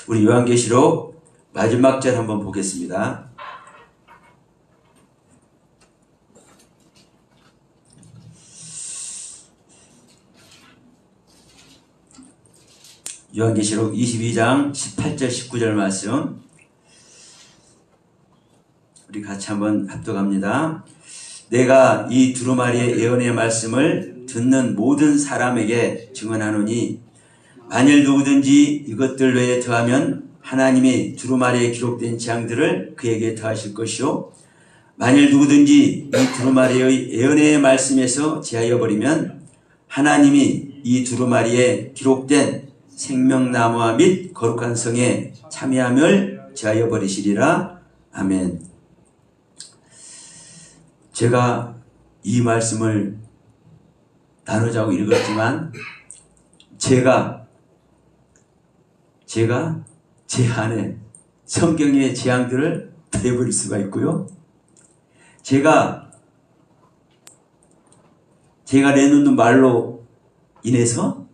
우리 요한계시록 마지막 절 한번 보겠습니다. 요한계시록 22장 18절 19절 말씀 우리 같이 한번 합독합니다. 내가 이 두루마리의 예언의 말씀을 듣는 모든 사람에게 증언하노니 만일 누구든지 이것들 외에 더하면 하나님이 두루마리에 기록된 재앙들을 그에게 더하실 것이요 만일 누구든지 이 두루마리의 예언의 말씀에서 제하여 버리면 하나님이 이 두루마리에 기록된 생명나무와 및 거룩한 성에 참여함을 제하여 버리시리라. 아멘. 제가 이 말씀을 나누자고 읽었지만 제가 제 안에 성경의 재앙들을 더해버릴 수가 있고요. 제가 내놓는 말로 인해서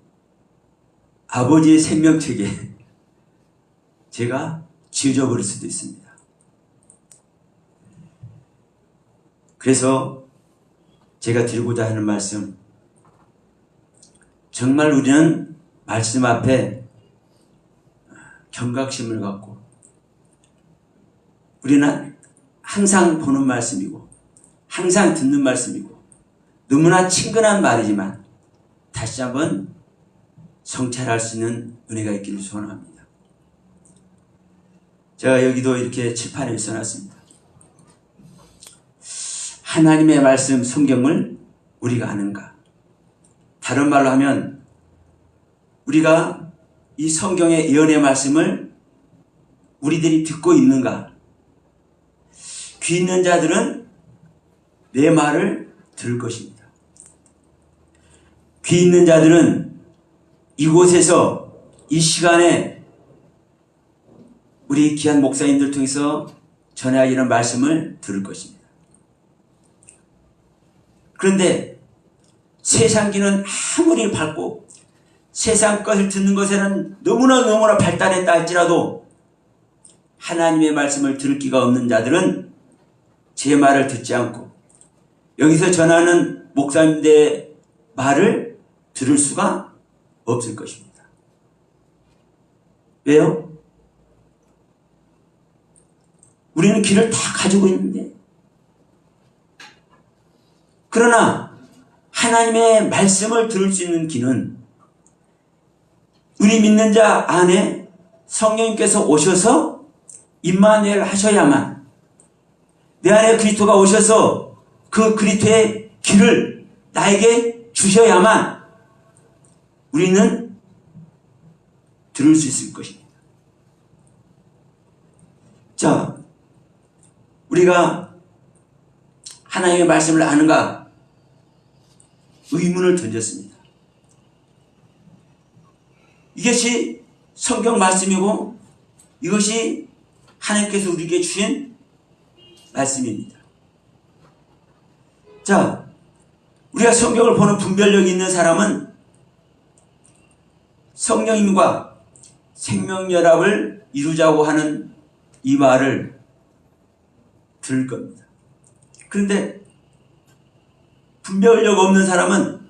아버지의 생명책에 제가 지어져버릴 수도 있습니다. 그래서 제가 드리고자 하는 말씀, 정말 우리는 말씀 앞에 경각심을 갖고 우리는 항상 보는 말씀이고 항상 듣는 말씀이고 너무나 친근한 말이지만 다시 한번 성찰할 수 있는 은혜가 있기를 소원합니다. 제가 여기도 이렇게 칠판에 써놨습니다. 하나님의 말씀 성경을 우리가 아는가? 다른 말로 하면 우리가 이 성경의 예언의 말씀을 우리들이 듣고 있는가? 귀 있는 자들은 내 말을 들을 것입니다. 귀 있는 자들은 이곳에서 이 시간에 우리 귀한 목사님들 통해서 전하기는 말씀을 들을 것입니다. 그런데 세상 귀는 아무리 밝고 세상 것을 듣는 것에는 너무나 발달했다 할지라도 하나님의 말씀을 들을 기가 없는 자들은 제 말을 듣지 않고 여기서 전하는 목사님들의 말을 들을 수가 없을 것입니다. 왜요? 우리는 귀를 다 가지고 있는데 그러나 하나님의 말씀을 들을 수 있는 귀는 우리 믿는 자 안에 성령님께서 오셔서 임마누엘 하셔야만 내 안에 그리스도가 오셔서 그 그리스도의 귀를 나에게 주셔야만 우리는 들을 수 있을 것입니다. 자, 우리가 하나님의 말씀을 아는가? 의문을 던졌습니다. 이것이 성경 말씀이고 이것이 하나님께서 우리에게 주신 말씀입니다. 자, 우리가 성경을 보는 분별력이 있는 사람은 성령님과 생명연합을 이루자고 하는 이 말을 들을 겁니다. 그런데 분별력 없는 사람은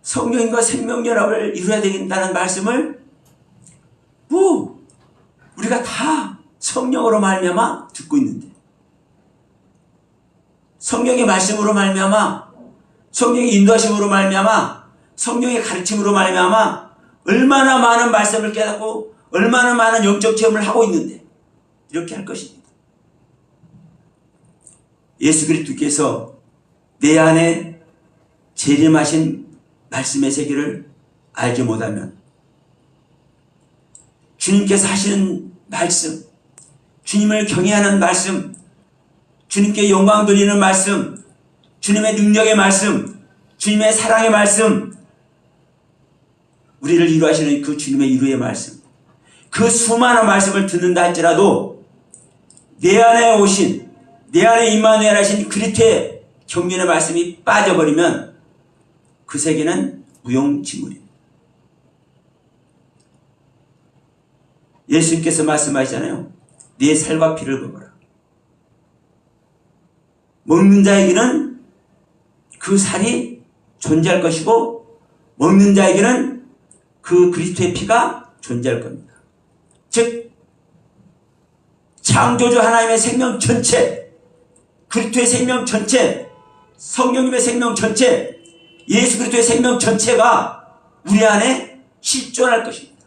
성령님과 생명연합을 이루어야 된다는 말씀을 우리가 다 성령으로 말미암아 듣고 있는데 성령의 말씀으로 말미암아 성령의 인도하심으로 말미암아 성령의 가르침으로 말미암아 얼마나 많은 말씀을 깨닫고 얼마나 많은 영적 체험을 하고 있는데 이렇게 할 것입니다. 예수 그리스도께서 내 안에 재림하신 말씀의 세계를 알지 못하면 주님께서 하시는 말씀, 주님을 경외하는 말씀, 주님께 영광 돌리는 말씀, 주님의 능력의 말씀, 주님의 사랑의 말씀, 우리를 이루하시는 그 주님의 이루의 말씀, 그 수많은 말씀을 듣는다 할지라도 내 안에 오신, 내 안에 임마누엘 하신 그리스도의 경륜의 말씀이 빠져버리면 그 세계는 무용지물입니다. 예수님께서 말씀하시잖아요. 네 살과 피를 먹어라. 먹는 자에게는 그 살이 존재할 것이고 먹는 자에게는 그 그리스도의 피가 존재할 겁니다. 즉 창조주 하나님의 생명 전체, 그리스도의 생명 전체, 성령님의 생명 전체, 예수 그리스도의 생명 전체가 우리 안에 실존할 것입니다.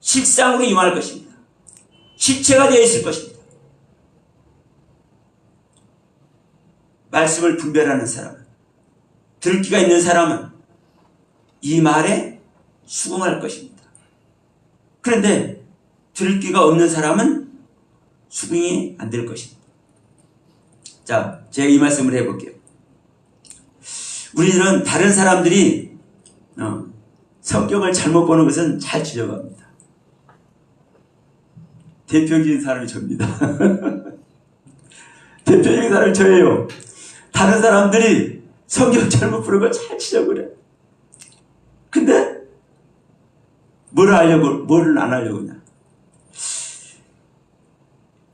실상으로 임할 것입니다. 실체가 되어 있을 것입니다. 말씀을 분별하는 사람은, 들기가 있는 사람은 이 말에 수긍할 것입니다. 그런데 들기가 없는 사람은 수긍이 안 될 것입니다. 자, 제가 이 말씀을 해볼게요. 우리들은 다른 사람들이 성경을 잘못 보는 것은 잘 지적합니다. 대표적인 사람이 저입니다. 대표적인 사람이 저예요. 다른 사람들이 성경 잘못 보는 걸 잘 지적을 해. 근데 뭐를 안 하려고 하냐.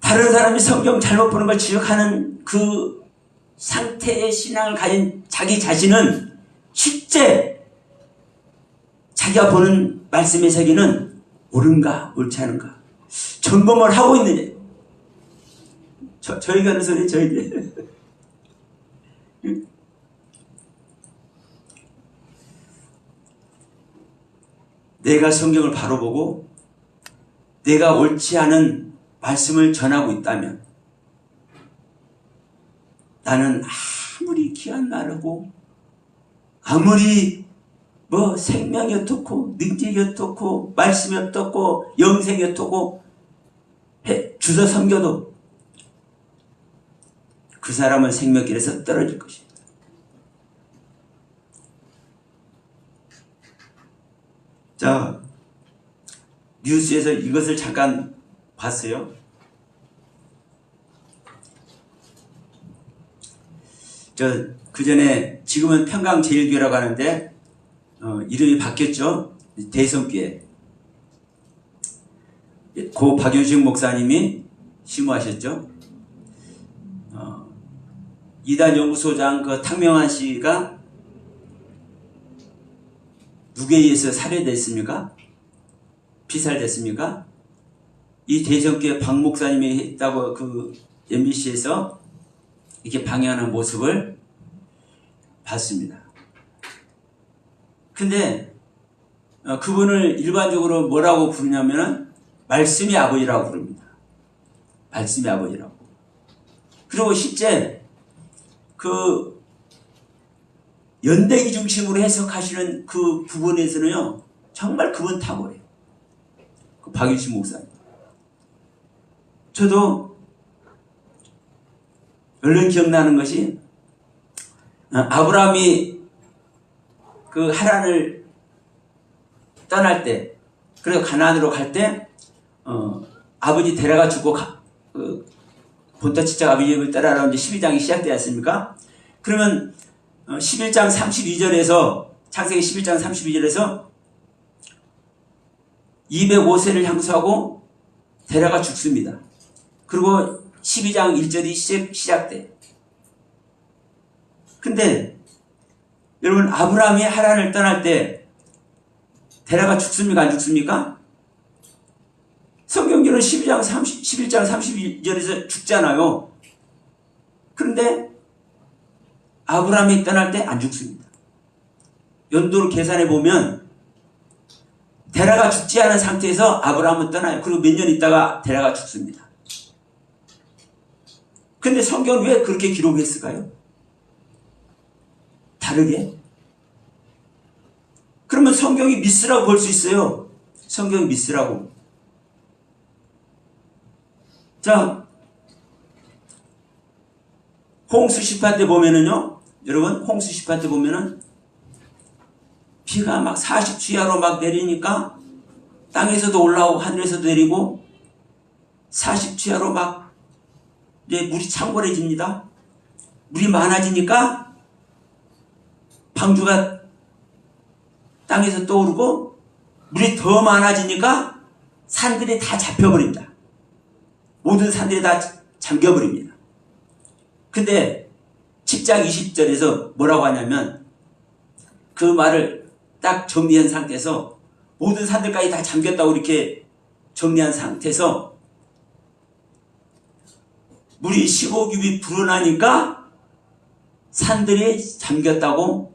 다른 사람이 성경 잘못 보는 걸 지적하는 그 상태의 신앙을 가진 자기 자신은 실제 자기가 보는 말씀의 세계는 옳은가 옳지 않은가 점검을 하고 있느냐. 저에게 하는 소리 저에게. 내가 성경을 바로 보고 내가 옳지 않은 말씀을 전하고 있다면 나는 아무리 귀한 말하고 아무리 뭐 생명이 어떻고 능력이 어떻고 말씀이 어떻고 영생이 어떻고 주서 섬겨도 그 사람은 생명길에서 떨어질 것입니다. 자, 뉴스에서 이것을 잠깐 봤어요. 그 전에 지금은 평강제일교회라고 하는데 이름이 바뀌었죠. 대성교회. 고 박윤식 목사님이 심호하셨죠. 이단 연구소장 그 탕명한 씨가 누구에 의해서 살해됐습니까? 피살됐습니까? 이 대성교회 박 목사님이 했다고 그 MBC에서 이렇게 방해하는 모습을 봤습니다. 근데 그분을 일반적으로 뭐라고 부르냐면은 말씀의 아버지라고 부릅니다. 말씀의 아버지라고. 그리고 실제 그 연대기 중심으로 해석하시는 그 부분에서는요, 정말 그분 탁월해요. 그 박윤식 목사님. 저도 얼른 기억나는 것이 아브라함이 그 하란을 떠날 때, 그래서 가나안으로 갈 때 아버지 데려가 주고 본토 친척 아버지 집을 따라라고 이제 12장이 시작되지 않습니까? 그러면 11장 32절에서 창세기 11장 32절에서 205세를 향수하고 데려가 죽습니다. 그리고 12장 1절이 시작돼. 근데 여러분 아브라함이 하란을 떠날 때 데려가 죽습니까? 안 죽습니까? 성경에는 11장 32절에서 죽잖아요. 그런데 아브라함이 떠날 때 안 죽습니다. 연도를 계산해 보면 데려가 죽지 않은 상태에서 아브라함은 떠나요. 그리고 몇 년 있다가 데려가 죽습니다. 근데 성경은 왜 그렇게 기록했을까요? 다르게? 그러면 성경이 미스라고 볼 수 있어요. 성경이 미스라고. 자, 홍수 시판 때 보면은요, 여러분, 홍수 시판 때 보면은 비가 막 40주야로 막 내리니까 땅에서도 올라오고 하늘에서도 내리고 40주야로 막 이제 물이 창궐해집니다. 물이 많아지니까 방주가 땅에서 떠오르고 물이 더 많아지니까 산들이 다 잡혀버립니다. 모든 산들이 다 잠겨버립니다. 근데 10장 20절에서 뭐라고 하냐면 그 말을 딱 정리한 상태에서 모든 산들까지 다 잠겼다고 이렇게 정리한 상태에서 물이 15규빗 불어나니까 산들이 잠겼다고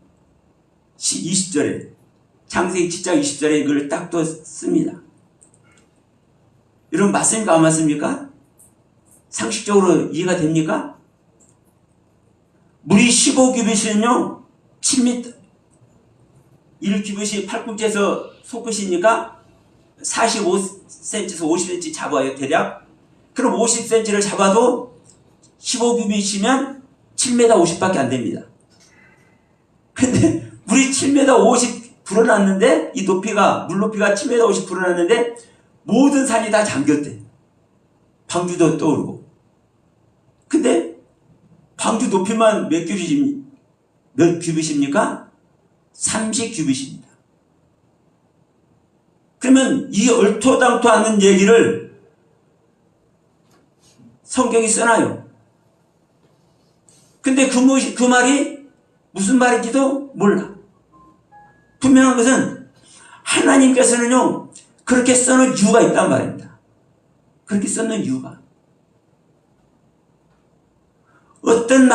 20절에 창세기 7장 20절에 이걸 딱 또 씁니다. 여러분 맞습니까? 안 맞습니까? 상식적으로 이해가 됩니까? 물이 15규빗은요 7m 1규빗이 팔꿈치에서 손끝이니까 45cm에서 50cm 잡아요 대략. 그럼 50cm를 잡아도 15규빗이면 7m 50밖에 안 됩니다. 근데 물이 7m 50 불어났는데 이 높이가 물 높이가 7m 50 불어났는데 모든 산이 다 잠겼대. 방주도 떠오르고. 근데 방주 높이만 몇 규빗입니까? 30규빗입니다. 그러면 이 얼토당토 않는 얘기를 성경이 써놔요. 근데 그 말이 무슨 말인지도 몰라. 분명한 것은 하나님께서는요 그렇게 써놓은 이유가 있단 말입니다. 그렇게 써놓은 이유가 어떤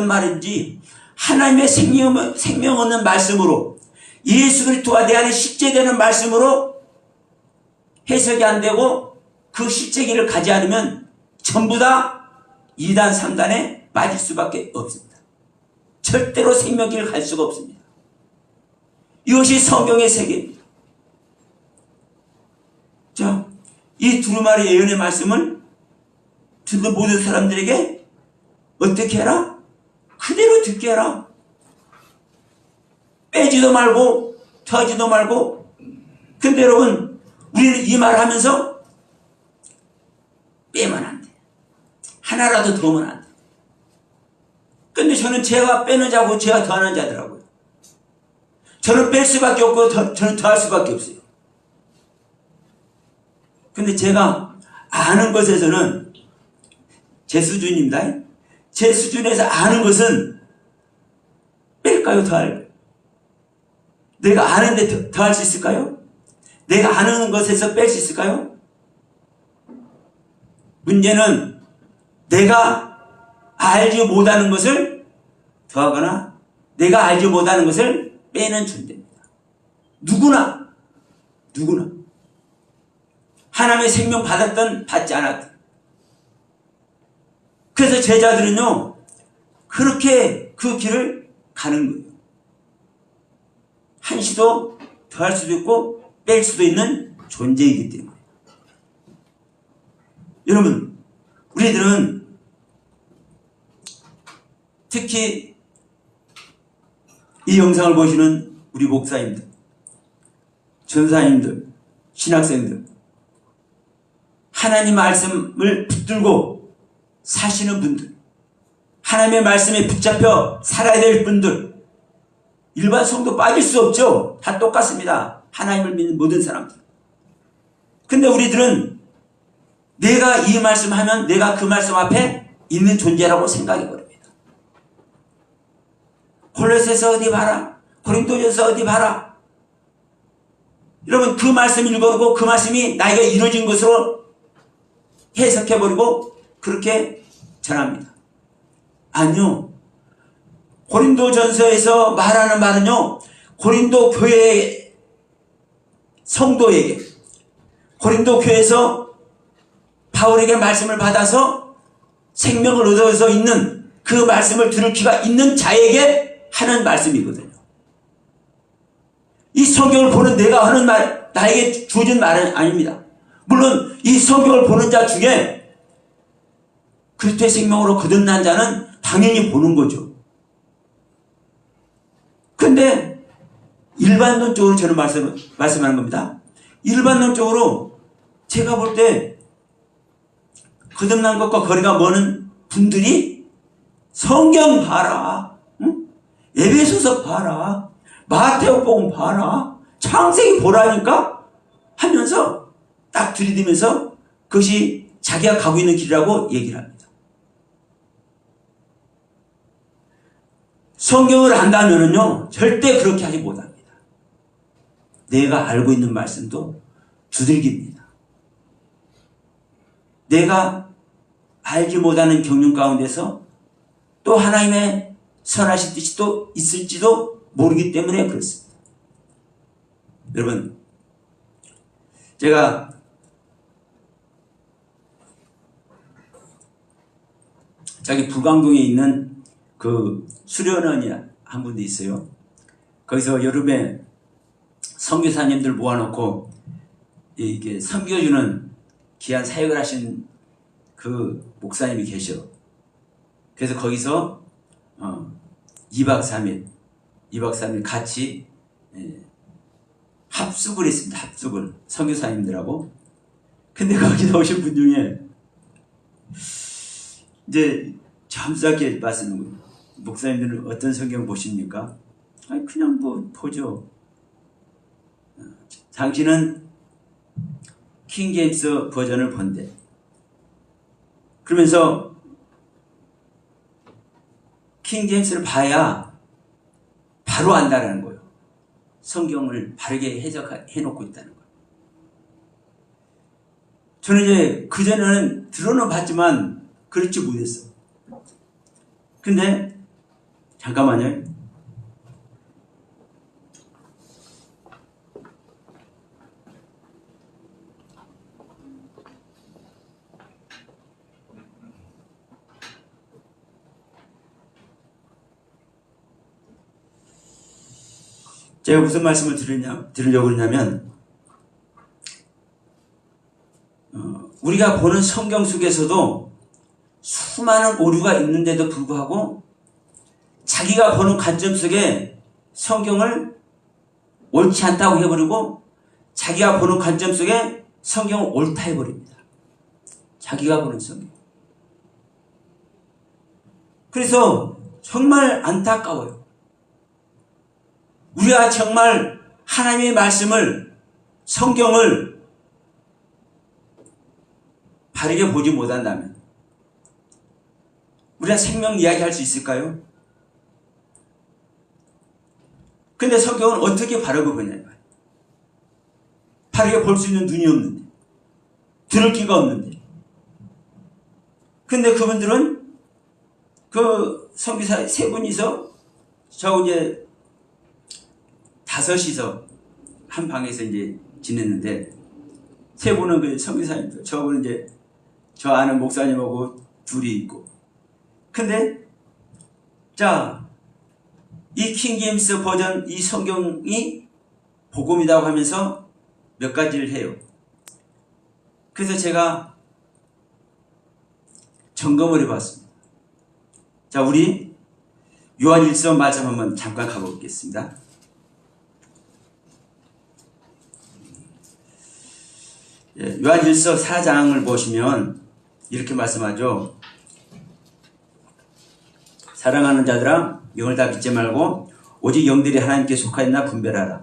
말인지 하나님의 생명 없는 말씀으로 예수 그리스도와 내 안에 실제되는 말씀으로 해석이 안 되고 그 실제기를 가지 않으면 전부 다 2단 3단에 빠질 수밖에 없습니다. 절대로 생명길을 갈 수가 없습니다. 이것이 성경의 세계입니다. 자, 이 두루마리 예언의 말씀을 듣는 모든 사람들에게 어떻게 해라? 그대로 듣게 해라. 빼지도 말고 더하지도 말고. 근데 여러분 우리는 이 말을 하면서 빼면 안 돼. 하나라도 더하면 안 돼. 근데 저는 제가 빼는 자고 제가 더하는 자더라고요. 저는 뺄 수밖에 없고 저는 더할 수밖에 없어요. 근데 제가 아는 것에서는 제 수준입니다. 제 수준에서 아는 것은 뺄까요? 더할까요? 내가 아는데 더할 수 있을까요? 내가 아는 것에서 뺄 수 있을까요? 문제는 내가 알지 못하는 것을 더하거나 내가 알지 못하는 것을 빼는 존재입니다. 누구나 하나님의 생명 받았든 받지 않았든. 그래서 제자들은요 그렇게 그 길을 가는 거예요. 한시도 더할 수도 있고 뺄 수도 있는 존재이기 때문에. 여러분 우리들은 특히 이 영상을 보시는 우리 목사님들, 전사님들, 신학생들, 하나님 말씀을 붙들고 사시는 분들, 하나님의 말씀에 붙잡혀 살아야 될 분들, 일반 성도 빠질 수 없죠. 다 똑같습니다. 하나님을 믿는 모든 사람들. 근데 우리들은 내가 이 말씀하면 내가 그 말씀 앞에 있는 존재라고 생각해버립니다. 골로새서 어디 봐라. 고린도전서 어디 봐라. 여러분 그 말씀 읽어보고 그 말씀이 나에게 이루어진 것으로 해석해버리고 그렇게 전합니다. 아니요. 고린도전서에서 말하는 말은요. 고린도 교회 성도에게 고린도 교회에서 바울에게 말씀을 받아서 생명을 얻어서 있는 그 말씀을 들을 귀가 있는 자에게 하는 말씀이거든요. 이 성경을 보는 내가 하는 말, 나에게 주어진 말은 아닙니다. 물론 이 성경을 보는 자 중에 그리스도의 생명으로 거듭난 자는 당연히 보는 거죠. 근데 일반론적으로 저는 말씀하는 겁니다. 일반론적으로 제가 볼 때 거듭난 것과 거리가 먼 분들이 성경 봐라, 응? 에베소서 봐라, 마태복음 봐라, 창세기 보라니까 하면서 들이대면서 그것이 자기가 가고 있는 길이라고 얘기를 합니다. 성경을 안다면은요, 절대 그렇게 하지 못합니다. 내가 알고 있는 말씀도 두들깁니다. 내가 알지 못하는 경륜 가운데서 또 하나님의 선하신 뜻이 또 있을지도 모르기 때문에 그렇습니다. 여러분, 제가 저기 불광동에 있는 그 수련원이 한 군데 있어요. 거기서 여름에 선교사님들 모아놓고 이게 섬겨주는 귀한 사역을 하신 그 목사님이 계셔. 그래서 거기서 2박 3일 같이 합숙을 했습니다. 합숙을 선교사님들하고. 근데 거기서 오신 분 중에 이제 잠시하게 말씀하는 거예요. 목사님들은 어떤 성경 보십니까? 아니 그냥 뭐 보죠. 당신은 킹제임스 버전을 본대. 그러면서 킹제임스를 봐야 바로 안다라는 거예요. 성경을 바르게 해놓고 있다는 거예요. 저는 이제 그전에는 들어는 봤지만 그렇지 못했어. 근데 잠깐만요. 제가 무슨 말씀을 드리려고 그러냐면 우리가 보는 성경 속에서도 수많은 오류가 있는데도 불구하고 자기가 보는 관점 속에 성경을 옳지 않다고 해버리고 자기가 보는 관점 속에 성경을 옳다 해버립니다. 자기가 보는 성경. 그래서 정말 안타까워요. 우리가 정말 하나님의 말씀을, 성경을 바르게 보지 못한다면 우리가 생명 이야기할 수 있을까요? 근데 성경은 어떻게 바르게 보냐고요. 바르게 볼 수 있는 눈이 없는데, 들을 귀가 없는데. 근데 그분들은 그 선교사 세 분이서 저 이제 5이서 한 방에서 이제 지냈는데 세 분은 그 선교사님들, 저분은 이제 저 아는 목사님하고 둘이 있고. 근데 자, 이 킹제임스 버전 이 성경이 복음이라고 하면서 몇 가지를 해요. 그래서 제가 점검을 해봤습니다. 자, 우리 요한일서 말씀 한번 잠깐 가보겠습니다. 요한일서 4장을 보시면 이렇게 말씀하죠. 사랑하는 자들아, 영을 다 믿지 말고 오직 영들이 하나님께 속하였나 분별하라.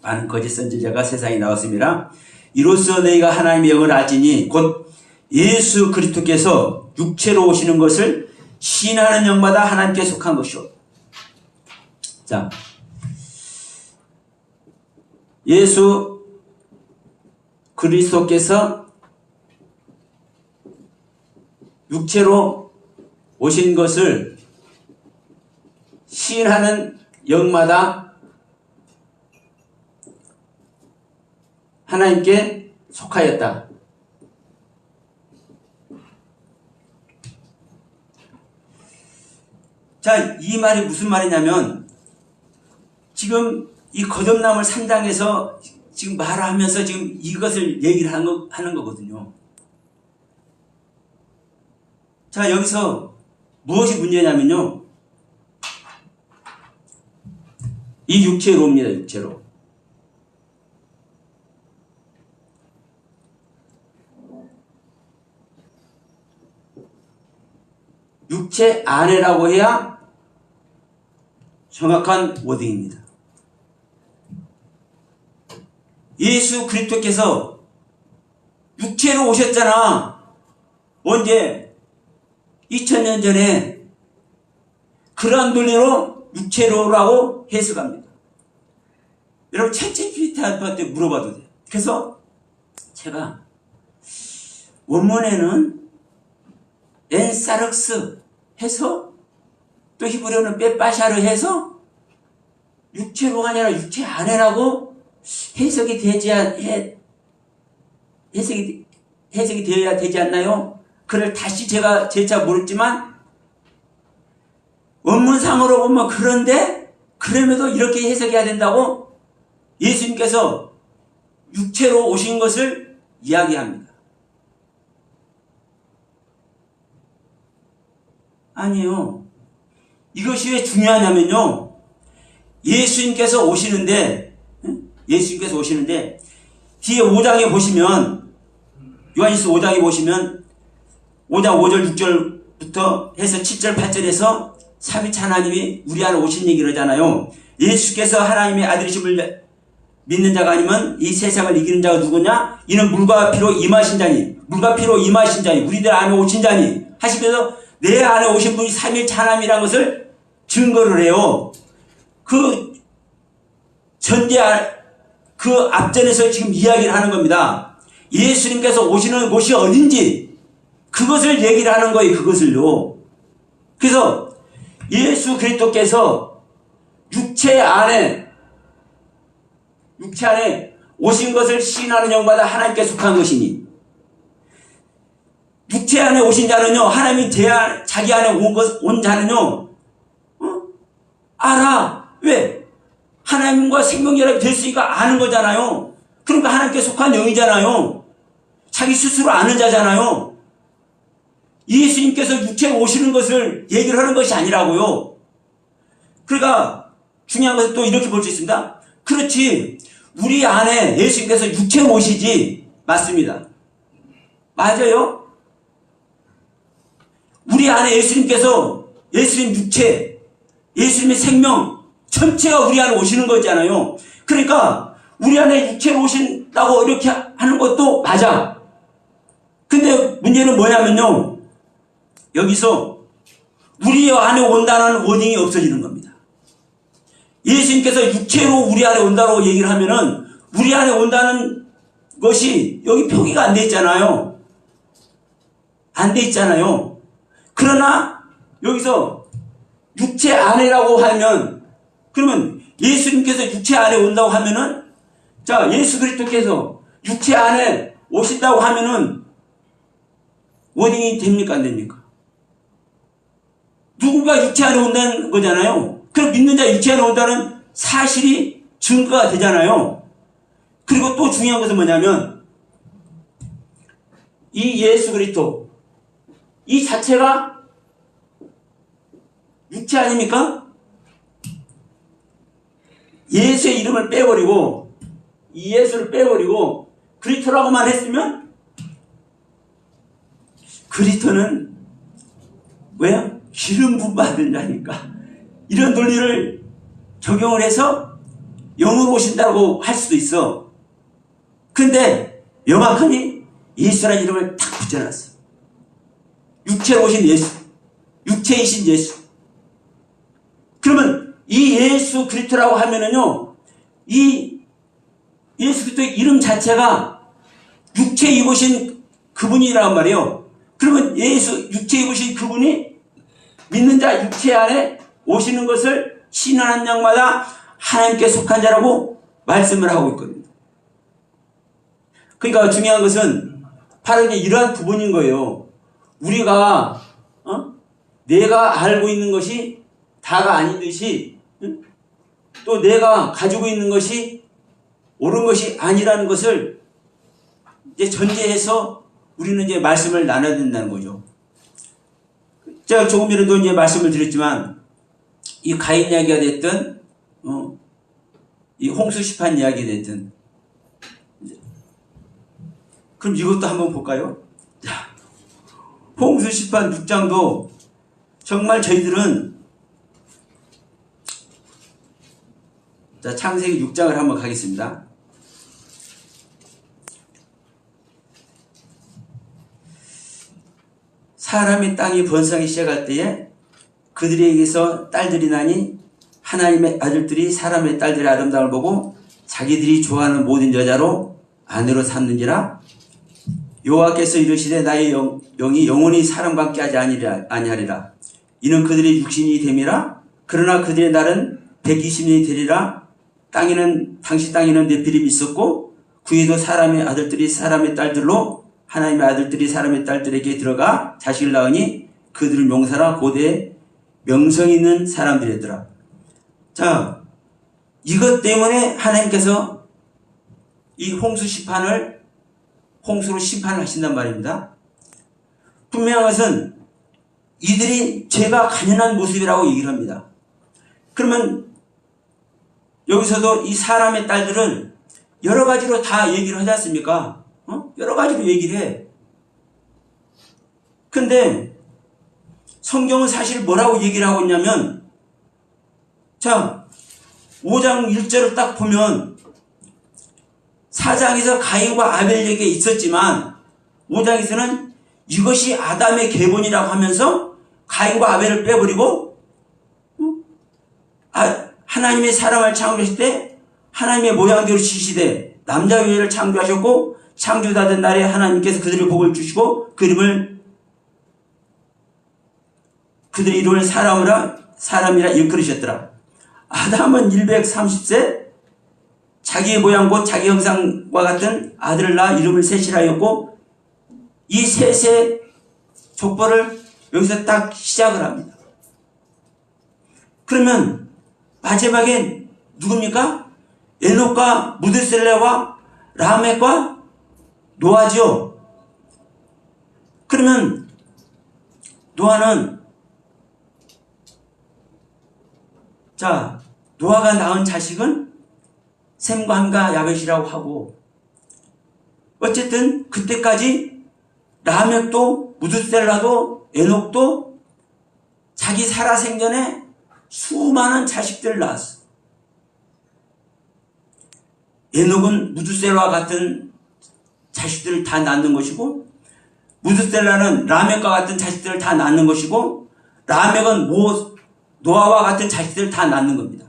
많은 거짓 선지자가 세상에 나왔습니다. 이로써 너희가 하나님의 영을 알지니 곧 예수 그리스도께서 육체로 오시는 것을 신하는 영마다 하나님께 속한 것이오. 자, 예수 그리스도께서 육체로 오신 것을 시인하는 영마다 하나님께 속하였다. 자, 이 말이 무슨 말이냐면 지금 이 거듭남을 3장에서 지금 말하면서 지금 이것을 얘기를 하는 거거든요. 자, 여기서 무엇이 문제냐면요. 이 육체로입니다. 육체로. 육체 안에라고 해야 정확한 워딩입니다. 예수 그리스도께서 육체로 오셨잖아. 언제? 2000년 전에. 그러한 논리로 육체로라고 해석합니다. 여러분 챗GPT한테 물어봐도 돼요. 그래서 제가 원문에는 엔사륵스 해서 또 히브리어는 빼빠샤르 해서 육체로가 아니라 육체 안에라고 해석이 되어야 되지 않나요? 그걸 다시 제가 재차 물었지만 원문상으로 보면 그런데 그럼에도 이렇게 해석해야 된다고 예수님께서 육체로 오신 것을 이야기합니다. 아니요. 이것이 왜 중요하냐면요. 예수님께서 오시는데 뒤에 5장에 보시면 요한일서 5장에 보시면 5장 5절 6절부터 해서 7절 8절에서 삼위체 하나님이 우리 안에 오신 얘기를 하잖아요. 예수께서 하나님의 아들이심을 믿는 자가 아니면 이 세상을 이기는 자가 누구냐? 이는 물과 피로 임하신 자니 우리들 안에 오신 자니 하시면서 내 안에 오신 분이 삼위체 하나님이라는 것을 증거를 해요. 그 앞전에서 지금 이야기를 하는 겁니다. 예수님께서 오시는 곳이 어딘지 그것을 얘기를 하는 거예요. 그것을요. 그래서 예수 그리스도께서 육체 안에 오신 것을 시인하는 영마다 하나님께 속한 것이니 육체 안에 오신 자는요, 하나님이 자기 안에 온 자는요, 알아. 왜? 하나님과 생명연합이 됐으니까 아는 거잖아요. 그러니까 하나님께 속한 영이잖아요. 자기 스스로 아는 자잖아요. 예수님께서 육체로 오시는 것을 얘기를 하는 것이 아니라고요. 그러니까 중요한 것은 또 이렇게 볼 수 있습니다. 그렇지. 우리 안에 예수님께서 육체로 오시지. 맞습니다. 맞아요. 우리 안에 예수님께서 예수님 육체, 예수님의 생명 전체가 우리 안에 오시는 거잖아요. 그러니까 우리 안에 육체로 오신다고 이렇게 하는 것도 맞아. 근데 문제는 뭐냐면요. 여기서 우리 안에 온다는 워딩이 없어지는 겁니다. 예수님께서 육체로 우리 안에 온다고 얘기를 하면은 우리 안에 온다는 것이 여기 표기가 안 돼 있잖아요. 안 돼 있잖아요. 그러나 여기서 육체 안에라고 하면 그러면 예수님께서 육체 안에 온다고 하면은 자 예수 그리스도께서 육체 안에 오신다고 하면은 워딩이 됩니까 안 됩니까? 누군가 육체 안에 온다는 거잖아요. 그럼 믿는 자 육체 안에 온다는 사실이 증거가 되잖아요. 그리고 또 중요한 것은 뭐냐면 이 예수 그리스도 이 자체가 육체 아닙니까? 예수의 이름을 빼버리고 이 예수를 빼버리고 그리스도라고만 했으면 그리스도는 왜요? 기름 부음 받은 자니까 이런 논리를 적용을 해서 영으로 오신다고 할 수도 있어. 근데 명확하니 예수라는 이름을 탁 붙여놨어. 육체로 오신 예수, 육체이신 예수. 그러면 이 예수 그리스도라고 하면은요, 이 예수 그리스도의 이름 자체가 육체 입으신 그분이란 말이에요. 그러면 예수 육체 입으신 그분이 믿는 자 육체 안에 오시는 것을 신하는 양마다 하나님께 속한 자라고 말씀을 하고 있거든요. 그러니까 중요한 것은 바로 이제 이러한 부분인 거예요. 우리가 내가 알고 있는 것이 다가 아니듯이 또 내가 가지고 있는 것이 옳은 것이 아니라는 것을 이제 전제해서 우리는 이제 말씀을 나눠야 된다는 거죠. 제가 조금 전에도 이제 말씀을 드렸지만 이 가인 이야기가 됐든 이 홍수 시판 이야기가 됐든 그럼 이것도 한번 볼까요? 자, 홍수 시판 6장도 정말 저희들은 자, 창세기 6장을 한번 가겠습니다. 사람의 땅이 번성하기 시작할 때에 그들에게서 딸들이 나니 하나님의 아들들이 사람의 딸들의 아름다움을 보고 자기들이 좋아하는 모든 여자로 아내로 삼는지라. 여호와께서 이르시되 나의 영이 영원히 사람과 함께 하지 아니하리라. 이는 그들의 육신이 됨이라. 그러나 그들의 날은 120년이 되리라. 당시 땅에는 네피림이 있었고 그에도 사람의 아들들이 사람의 딸들로 하나님의 아들들이 사람의 딸들에게 들어가 자식을 낳으니 그들을 용사라 고대 명성 있는 사람들이었더라. 자, 이것 때문에 하나님께서 이 홍수로 심판을 하신단 말입니다. 분명한 것은 이들이 죄가 간연한 모습이라고 얘기를 합니다. 그러면 여기서도 이 사람의 딸들은 여러 가지로 다 얘기를 하지 않습니까? 여러 가지로 얘기를 해. 근데 성경은 사실 뭐라고 얘기를 하고 있냐면, 자, 5장 1절을 딱 보면 4장에서 가인과 아벨에게 있었지만 5장에서는 이것이 아담의 계본이라고 하면서 가인과 아벨을 빼버리고 하나님의 사람을 창조하실 때 하나님의 모양대로 지시되 남자 여자를 창조하셨고 창조하던 날에 하나님께서 그들의 복을 주시고 그들의 이름을 사람이라 일컬으셨더라. 아담은 130세 자기의 모양 곧 자기 형상과 같은 아들을 낳아 이름을 셋이라 하였고 이 셋의 족보를 여기서 딱 시작을 합니다. 그러면 마지막엔 누굽니까? 에녹과 무드셀레와 라멕과 노아죠. 그러면 노아는 노아가 낳은 자식은 셈과 함과 야벳이라고 하고 어쨌든 그때까지 라멕도 무드셀라도 에녹도 자기 살아생전에 수많은 자식들을 낳았어. 에녹은 무드셀라와 같은 자식들을 다 낳는 것이고 무드셀라는 라멕과 같은 자식들을 다 낳는 것이고 라멕은 노아와 같은 자식들을 다 낳는 겁니다.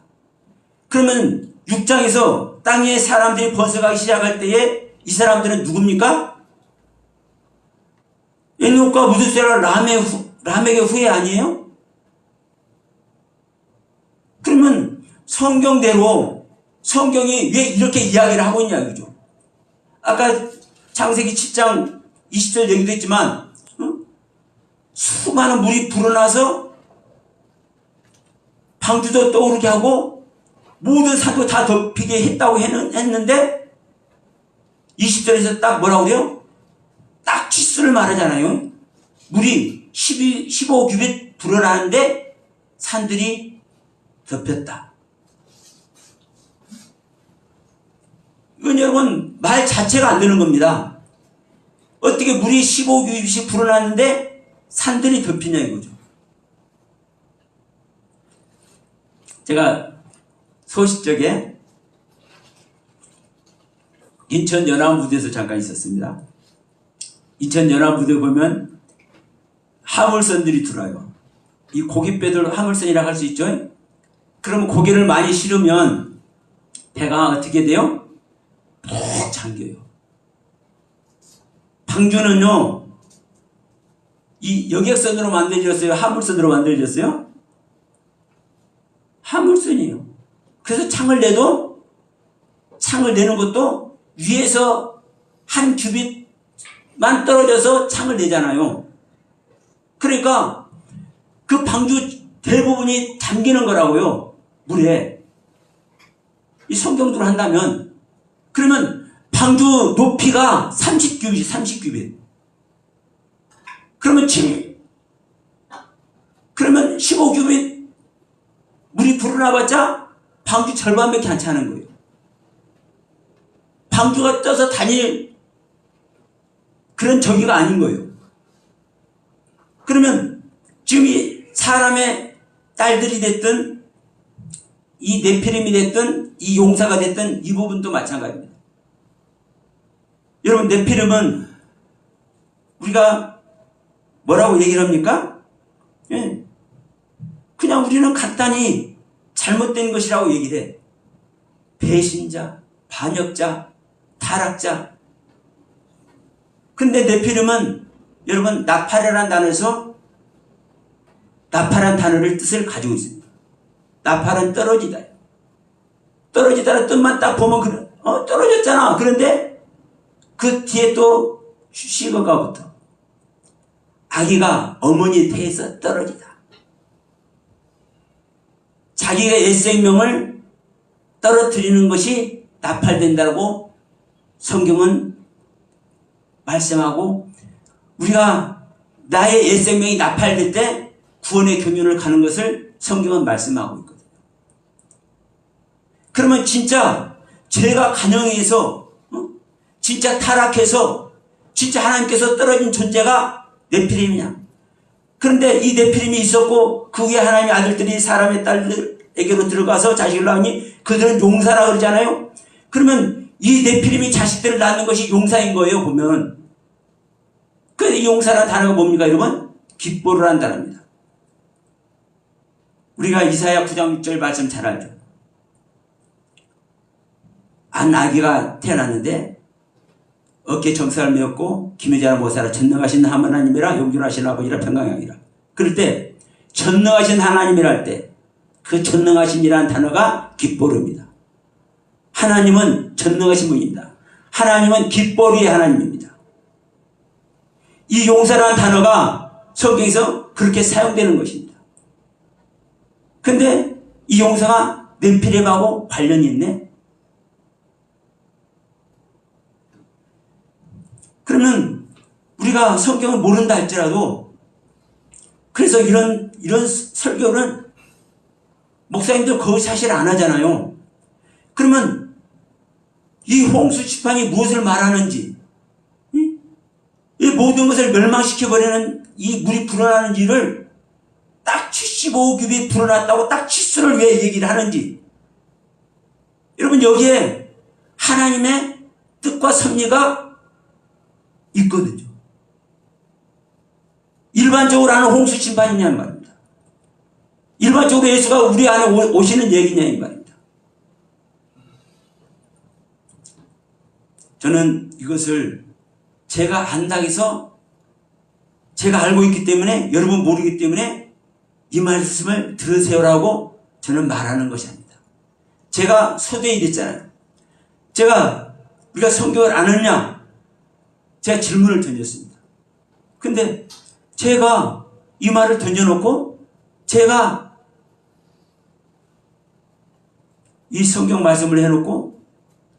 그러면 6장에서 땅에 사람들이 번성하기 시작할 때에 이 사람들은 누굽니까? 에녹과 무드셀라 라멕의 후예 아니에요? 그러면 성경대로 성경이 왜 이렇게 이야기를 하고 있냐 그죠? 아까 창세기 7장 20절 얘기도 했지만 수많은 물이 불어나서 방주도 떠오르게 하고 모든 산도 다 덮이게 했다고 했는데 20절에서 딱 뭐라고 그래요? 딱 치수를 말하잖아요. 물이 15규빗 불어나는데 산들이 덮였다. 이건 여러분 말 자체가 안 되는 겁니다. 어떻게 물이 15규빗이 불어나는데 산들이 덮이냐 이거죠. 제가 소식적에 인천 연안부두에서 잠깐 있었습니다. 인천 연안부두에 보면 화물선들이 들어와요. 이 고깃배들 화물선이라고 할 수 있죠. 그러면 고기를 많이 실으면 배가 어떻게 돼요? 푹 잠겨요. 방주는요, 이 여객선으로 만들어졌어요? 화물선으로 만들어졌어요? 화물선이에요. 그래서 창을 내는 것도 위에서 한 규빗만 떨어져서 창을 내잖아요. 그러니까 그 방주 대부분이 잠기는 거라고요. 물에. 이 성경대로 한다면 그러면 방주 높이가 30규빗. 그러면 15규빗 물이 불어나봤자 방주 절반밖에 안 차는 거예요. 방주가 떠서 다닐 그런 저기가 아닌 거예요. 그러면 지금 이 사람의 딸들이 됐든 이 네피림이 됐든 이 용사가 됐든 이 부분도 마찬가지입니다. 여러분 네피림은 우리가 뭐라고 얘기를 합니까? 예. 그냥 우리는 간단히 잘못된 것이라고 얘기를 해. 배신자, 반역자, 타락자. 근데 네피림은 여러분 나팔이라는 단어에서 나팔한 단어를 뜻을 가지고 있습니다. 나팔은 떨어지다. 떨어지다는 뜻만 딱 보면 그래. 떨어졌잖아. 그런데 그 뒤에 또 시거가 붙어. 아기가 어머니 태에서 떨어지다. 자기가 옛 생명을 떨어뜨리는 것이 나팔된다고 성경은 말씀하고, 우리가 나의 옛 생명이 나팔될 때 구원의 경륜을 가는 것을 성경은 말씀하고 있거든요. 그러면 진짜 죄가 간영해서 진짜 타락해서 진짜 하나님께서 떨어진 존재가 네피림이냐? 그런데 이 네피림이 있었고 그 위에 하나님의 아들들이 사람의 딸들에게로 들어가서 자식을 낳으니 그들은 용사라 그러잖아요. 그러면 이 네피림이 자식들을 낳는 것이 용사인 거예요. 보면 그 용사라는 단어가 뭡니까 여러분? 기뻐라는 단어입니다. 우리가 이사야 9장 6절 말씀 잘 알죠. 한 아기가 태어났는데 어깨 정사를 메었고 기묘자라 모사라 전능하신 하나님이라 용존하신 아버지라 평강하니라. 그럴 때 전능하신 하나님이라 할 때 그 전능하신이라는 단어가 깃보르입니다. 하나님은 전능하신 분입니다. 하나님은 깃보르의 하나님입니다. 이 용사라는 단어가 성경에서 그렇게 사용되는 것입니다. 근데 이 용사가 네피림하고 관련이 있네. 그러면 우리가 성경을 모른다 할지라도, 그래서 이런 설교는 목사님들 거의 사실 안 하잖아요. 그러면 이 홍수 심판이 무엇을 말하는지, 이 모든 것을 멸망시켜버리는 이 물이 불어나는 일을 딱 75급이 불어났다고 딱 치수를 왜 얘기를 하는지, 여러분 여기에 하나님의 뜻과 섭리가 있거든요. 일반적으로 하는 홍수 심판이냐는 말입니다. 일반적으로 예수가 우리 안에 오시는 얘기냐 이 말입니다. 저는 이것을 제가 안다고 해서, 제가 알고 있기 때문에, 여러분 모르기 때문에 이 말씀을 들으세요라고 저는 말하는 것이 아닙니다. 제가 소대이 됐잖아요. 우리가 성경을 아느냐? 제가 질문을 던졌습니다. 근데 제가 이 말을 던져놓고 제가 이 성경 말씀을 해놓고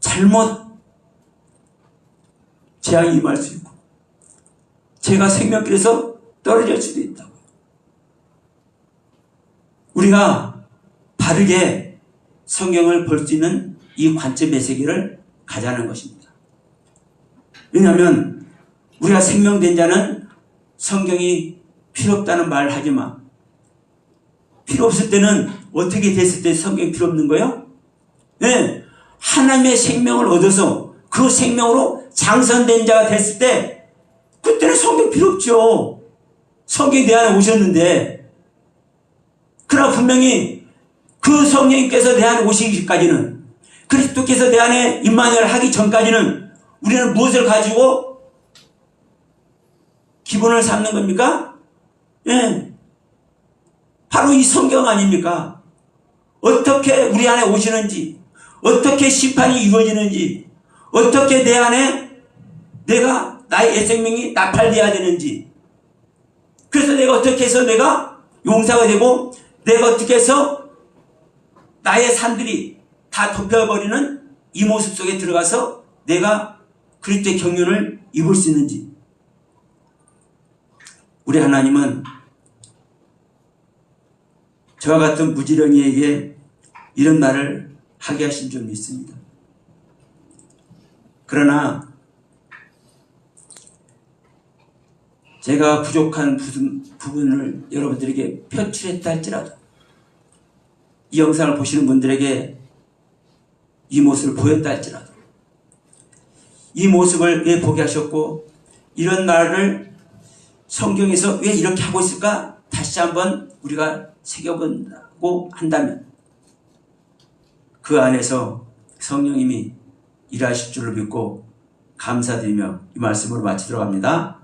잘못 재앙이 임할 수 있고 제가 생명길에서 떨어질 수도 있다고. 우리가 바르게 성경을 볼 수 있는 이 관점의 세계를 가자는 것입니다. 왜냐하면 우리가 생명된 자는 성경이 필요 없다는 말을 하지만, 필요 없을 때는 어떻게 됐을 때 성경이 필요 없는 거예요? 네, 하나님의 생명을 얻어서 그 생명으로 장선된 자가 됐을 때 그때는 성경 필요 없죠. 성경이 내 안에 오셨는데. 그러나 분명히 그 성령님께서 내 안에 오시기까지는, 그리스도께서 내 안에 임마누엘 하기 전까지는 우리는 무엇을 가지고 기본을 삼는 겁니까? 예, 바로 이 성경 아닙니까? 어떻게 우리 안에 오시는지, 어떻게 심판이 이루어지는지, 어떻게 내 안에 나의 옛 생명이 나팔되어야 되는지, 그래서 내가 어떻게 해서 내가 용사가 되고, 내가 어떻게 해서 나의 산들이 다 덮여버리는 이 모습 속에 들어가서 내가 그리스도의 경륜을 입을 수 있는지. 우리 하나님은 저와 같은 무지렁이에게 이런 말을 하게 하신 점이 있습니다. 그러나 제가 부족한 부분을 여러분들에게 표출했다 할지라도, 이 영상을 보시는 분들에게 이 모습을 보였다 할지라도, 이 모습을 왜 보게 하셨고, 이런 말을 성경에서 왜 이렇게 하고 있을까? 다시 한번 우리가 새겨본다고 한다면 그 안에서 성령님이 일하실 줄을 믿고 감사드리며 이 말씀으로 마치도록 합니다.